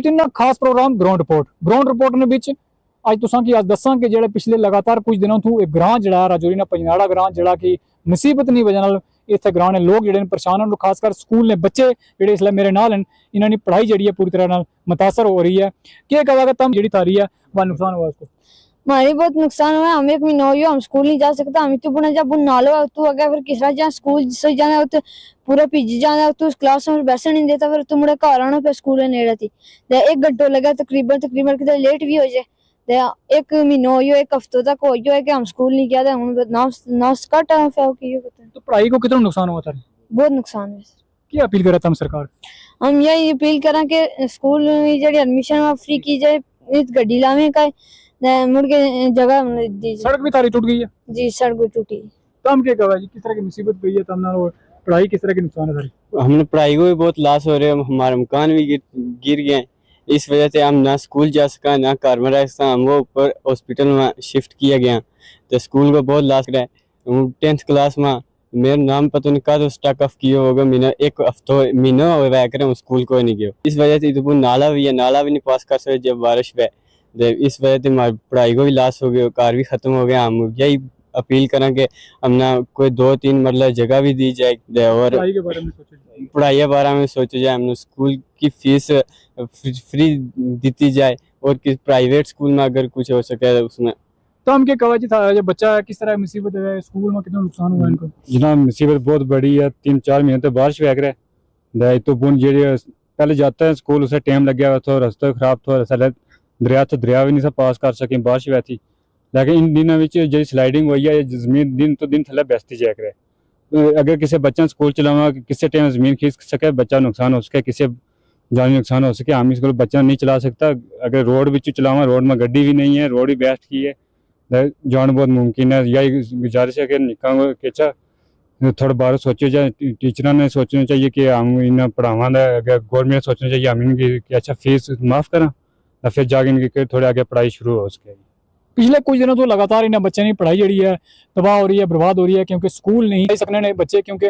18 ਦਾ ਖਾਸ programme ground report ने विच अज तुसां की अज दस्सां कि जेहड़े पिछले लगातार कुछ दिनों तो एक ग्रां जिहड़ा राजौरी ना पंजनाड़ा ग्रां जिहड़ा कि मुसीबत दी वजह नाल इत्थे ग्रां ने लोग जिहड़े परेशान हैं, खासकर स्कूल ने बच्चे जिहड़े इसलै मेरे नाल हैं, इन्हां दी पढ़ाई जिहड़ी है पूरी तरह नाल मुतासर हो रही है। क्या कहेगा तम जिहड़ी थारी है वह नुकसान हुआ उसको? हमारी बहुत नुकसान हुआ। हम 1 महीना हो हम स्कूल नहीं जा सकता। हम तो बुना जब नालो तू अगर फिर किस तरह स्कूल से जाना तो पूरा भीज जाना, तू क्लास में बैठने नहीं देता, फिर तू मुड़े घर आना पे स्कूल नेड़े थी 1 घंटा लगा तकरीबन कितने लेट भी हो जाए। 1 महीना हो 1 हफ्ते तक हो गया कि हम स्कूल नहीं गया ना स्कट तो पढ़ाई को कितना नुकसान हुआ था? बहुत नुकसान है। क्या अपील करा था हम सरकार? हम यही अपील करा कि स्कूल में जड़ी एडमिशन फ्री की जाए, गड्डी लावे का मुड़ के जगह दी। सड़क भी तारी टूट गई है जी, सड़क भी टूटी। तो हम क्या कहा जी, किस तरह की मुसीबत पई है तम नाल, पढ़ाई किस तरह की नुकसान है सारी? हमने पढ़ाई को भी बहुत लॉस हो रहे हैं, हमारे मकान भी गिर गए। इस वजह से हम ना स्कूल जा सका ना घर में रह सका। हम वो ऊपर हॉस्पिटल में शिफ्ट किया गया तो स्कूल को बहुत लॉस रहा है। 10th क्लास में मेरा नाम पता नहीं कद स्टक ऑफ किया होगा, महीना 1 हफ्ता महीना हो रहा है स्कूल को नहीं गया। इस वजह से तो नाला भी है, नाला भी नहीं पास कर सकते जब बारिश हुआ। इस वजह से हमारी पढ़ाई को भी लॉस हो गया, कार भी खत्म हो गया। हम यही अपील करें कि हम ना कोई 2-3 मतलब जगह भी दी जाए और पढ़ाई के बारे में सोचा जाए। हमने स्कूल की फीस फ्री दी जाए और किस प्राइवेट स्कूल में अगर कुछ हो सके उसमें। तो हम क्या कहा जी था, बच्चा किस तरह मुसीबत है, स्कूल में कितना नुकसान हुआ इनको? जनाब मुसीबत बहुत बड़ी है। 3-4 महीने तो बारिश वैग रहा तो बुन जी पहले जाता है स्कूल उसे टाइम लग गया था, रास्ता खराब था, दरिया तो दरिया भी नहीं सब पास कर सके, बारिश हुई थी। लेकिन इन दिनों में जी स्लाइडिंग हुई है, जमीन दिन तो दिन थले बैसती जाए करे। तो अगर किसी बच्चा स्कूल चलावा किसी टाइम जमीन खींच सके, बच्चा नुकसान हो सके, किसी जानी नुकसान हो सके, हम स्कूल बच्चा नहीं चला सकता। अगर रोड भी चलावा, रोड में गड्डी भी नहीं है, रोड ही बेस्ट की है, जान बहुत मुमकिन है। यही गुजारिश है कि निका केचा थोड़ा बार सोचो जाए, टीचर ने सोचना चाहिए कि हम इन्हें पढ़ावा, अगर गवर्नमेंट सोचना चाहिए हम इनकी अच्छा फीस माफ़ करा फिर जाके इनकी थोड़े आगे पढ़ाई शुरू हो सके। पिछले कुछ दिनों तो लगातार इन्हें बच्चों की पढ़ाई जी है तबाह हो रही है, बर्बाद हो रही है, क्योंकि स्कूल नहीं जा सकने ने बच्चे, क्योंकि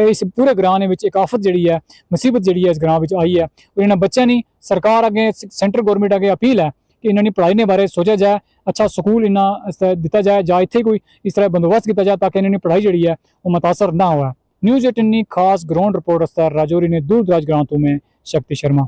इस पूरे ग्रां में एक आफत जी है, मुसीबत जी है इस ग्रां में आई है। और इन्हें बच्चों की सरकार अगे, सेंट्रल गौरमेंट अगे अपील है कि इन्होंने पढ़ाई ने बारे सोचा जाए, अच्छा स्कूल इन्हें दिता जाए या इतने कोई इस तरह बंदोबस्त किया जाए ताकि इन्होंने पढ़ाई जी है वो मुतासर ना हो। न्यूज़ 18 खास ग्राउंड रिपोर्ट राजौरी ने दूर दराज ग्रां तो में शक्ति शर्मा।